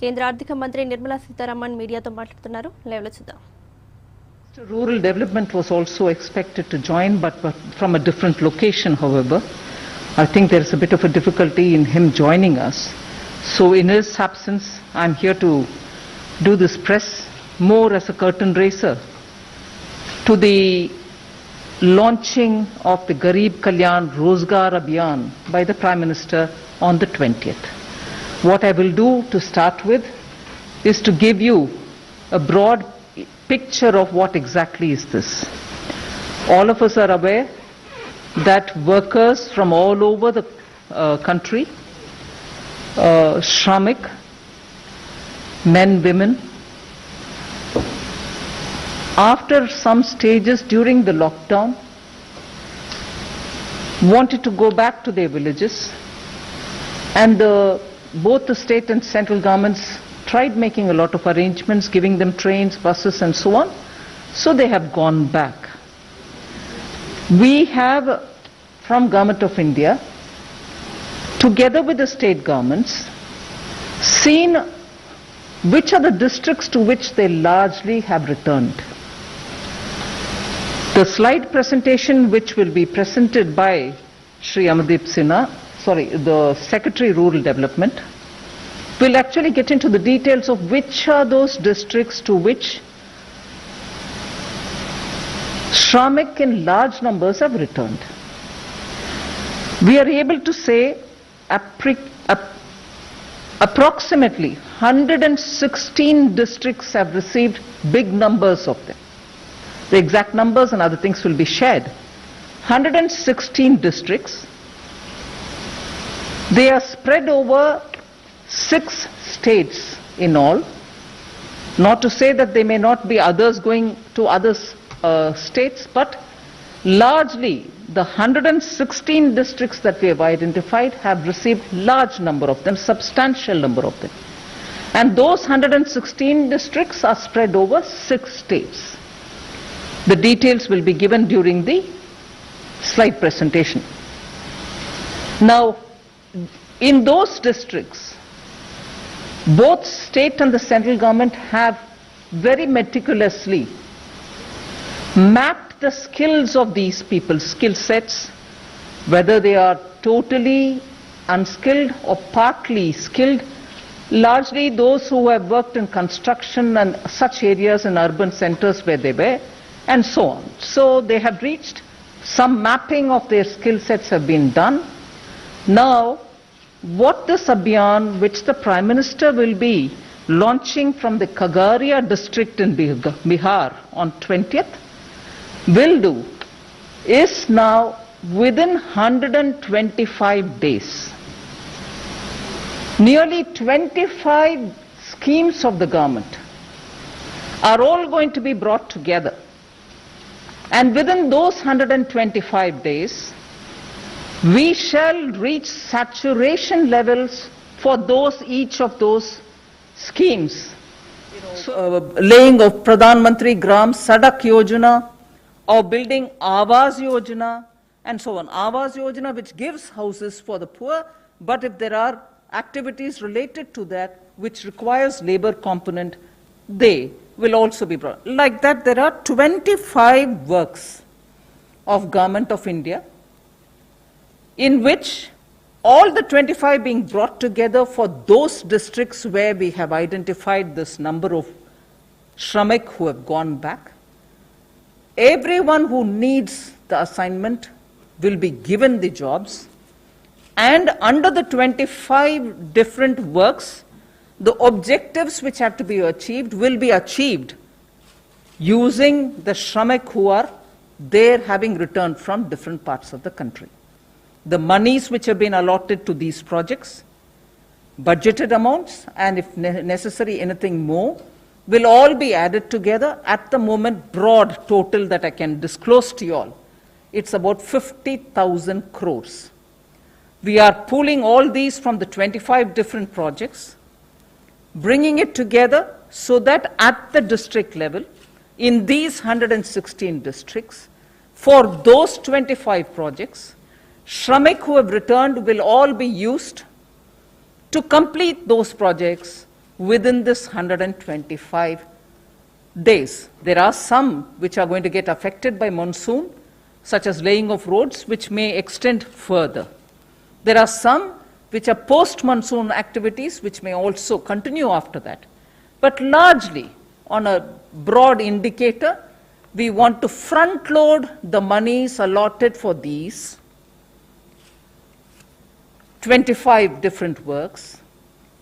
కేంద్ర ఆర్థిక మంత్రి నిర్మలా సీతారామన్ మీడియాతో మాట్లాడుతున్నారు. లైవ్లో చూద్దాం. Rural development was also expected to join, but from a different location, however. I think there is a bit of a difficulty in him joining us. So in his absence, I'm here to do this press more as a curtain raiser to the launching of the Garib Kalyan Rojgar Abhiyaan by the Prime Minister on the 20th. What I will do to start with is to give you a broad picture of what exactly is this. All of us are aware that workers from all over the country, Shramik, men, women, after some stages during the lockdown, wanted to go back to their villages, and both the state and central governments tried making a lot of arrangements, giving them trains, buses and so on. So they have gone back. We have, from Government of India, together with the state governments, seen which are the districts to which they largely have returned. The slide presentation which will be presented by Shri Amardeep Sinha, the Secretary Rural Development, will actually get into the details of which are those districts to which Shramik in large numbers have returned. We are able to say approximately 116 districts have received big numbers of them. The exact numbers and other things will be shared. 116 districts. They are spread over 6 states in all. Not to say that there may not be others going to other states, but largely the 116 districts that we have identified have received large number of them, substantial number of them. And those 116 districts are spread over 6 states. The details will be given during the slide presentation. Now, in those districts, both state and the central government have very meticulously mapped the skills of these people, skill sets, whether they are totally unskilled or partly skilled, largely those who have worked in construction and such areas in urban centers where they were, and so on. So they have reached some mapping of their skill sets have been done. Now, what this Abhiyaan, which the Prime Minister will be launching from the Khagaria district in Bihar on 20th, will do is now within 125 days. Nearly 25 schemes of the government are all going to be brought together. And within those 125 days, we shall reach saturation levels for each of those schemes. Laying of Pradhan Mantri Gram Sadak Yojana, or building Awas Yojana, and so on. Awas Yojana, which gives houses for the poor, but if there are activities related to that which requires labor component, they will also be brought. Like that, there are 25 works of Government of India, in which all the 25 being brought together for those districts where we have identified this number of Shramik who have gone back. Everyone who needs the assignment will be given the jobs, and under the 25 different works, the objectives which have to be achieved will be achieved using the Shramik who are there having returned from different parts of the country. The monies which have been allotted to these projects, budgeted amounts, and if necessary anything more, will all be added together. At the moment, broad total that I can disclose to you all, it's about 50,000 crores. We are pooling all these from the 25 different projects, bringing it together so that at the district level, in these 116 districts, for those 25 projects, Shramik who have returned will all be used to complete those projects within this 125 days. There are some which are going to get affected by monsoon, such as laying of roads, which may extend further. There are some which are post-monsoon activities, which may also continue after that. But largely, on a broad indicator, we want to front-load the monies allotted for these 25 different works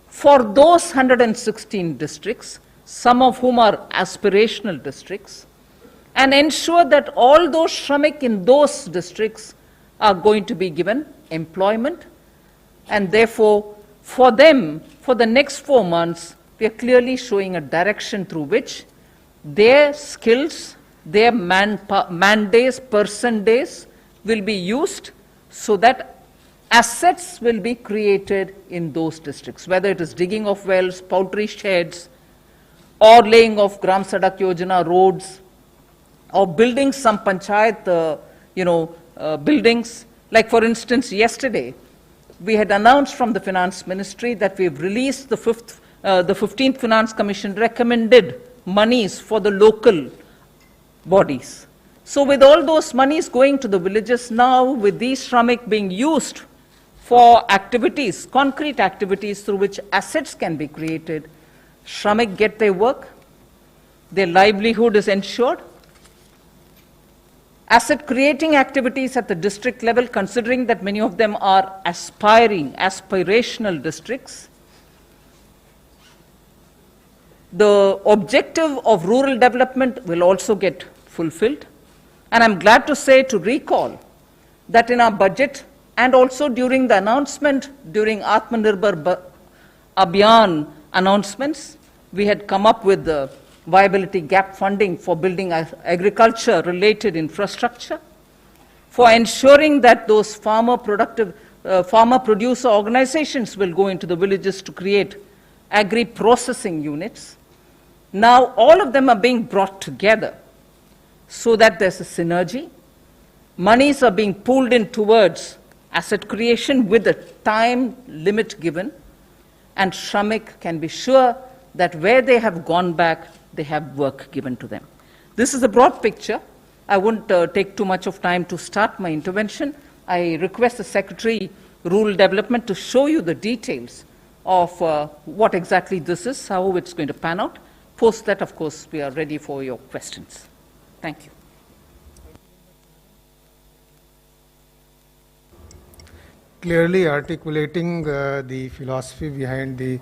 for those 116 districts, some of whom are aspirational districts, and ensure that all those Shramik in those districts are going to be given employment. And therefore, for them, for the next 4 months, we are clearly showing a direction through which their skills, their man days, person days will be used so that assets will be created in those districts, whether it is digging of wells, poultry sheds, or laying of Gram Sadak Yojana roads, or building some panchayat, buildings. Like for instance, yesterday, we had announced from the Finance Ministry that we've released the 15th Finance Commission recommended monies for the local bodies. So with all those monies going to the villages now, with these Shramik being used for activities, concrete activities through which assets can be created, Shramik get their work, their livelihood is ensured. Asset creating activities at the district level, considering that many of them are aspirational districts. The objective of rural development will also get fulfilled. And I'm glad to say, to recall, that in our budget and also during the announcement, during Atmanirbhar Abhiyaan announcements, we had come up with the viability gap funding for building agriculture-related infrastructure, for ensuring that those farmer-producer organizations will go into the villages to create agri-processing units. Now, all of them are being brought together so that there's a synergy. Monies are being pulled in towards asset creation with a time limit given, and Shramik can be sure that where they have gone back, they have work given to them. This is a broad picture. I won't take too much of time to start my intervention. I request the Secretary, Rural Development, to show you the details of what exactly this is, how it's going to pan out. Post that, of course, we are ready for your questions. Thank you. Clearly articulating the philosophy behind the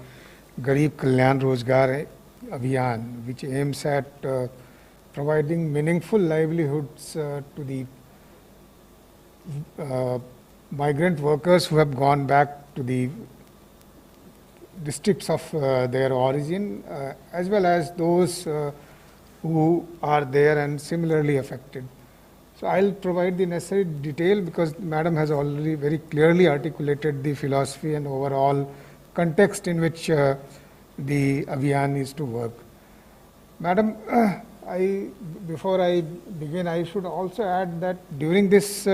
Garib Kalyan Rojgar Abhiyaan, which aims at providing meaningful livelihoods to the migrant workers who have gone back to the districts of their origin, as well as those who are there and similarly affected. So I'll provide the necessary detail because Madam has already very clearly articulated the philosophy and overall context in which the Abhiyaan is to work. Madam, before I begin, I should also add that during this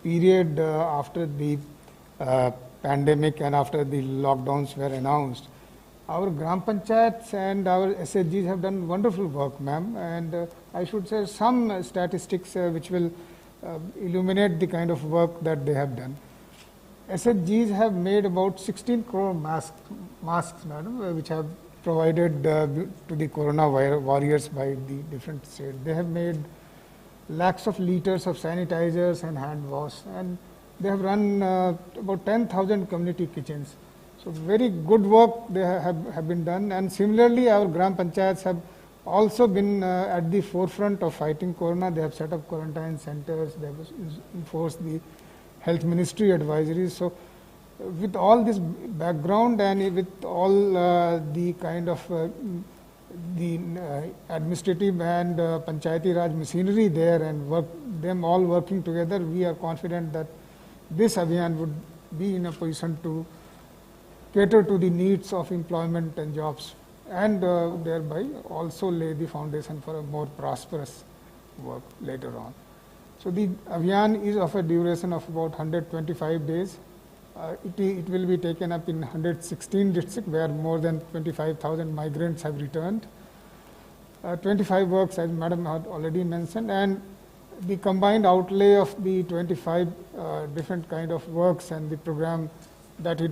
period after the pandemic and after the lockdowns were announced, our Gram Panchayats and our SHGs have done wonderful work, ma'am, and I should say some statistics which will illuminate the kind of work that they have done. SHGs have made about 16 crore masks, madam, which have provided to the corona warriors by the different states. They have made lakhs of liters of sanitizers and hand wash, and they have run about 10,000 community kitchens. So very good work they have been done, and similarly our Gram Panchayats have also been at the forefront of fighting corona. They have set up quarantine centers, they have enforced the health ministry advisories. So with all this background and with all the kind of the administrative and Panchayati Raj machinery there and them all working together, we are confident that this Abhiyaan would be in a position to cater to the needs of employment and jobs, and thereby also lay the foundation for a more prosperous work later on. So the Abhiyaan is of a duration of about 125 days, It will be taken up in 116 districts where more than 25,000 migrants have returned. 25 works, as Madam had already mentioned, and the combined outlay of the 25 different kind of works and the program that it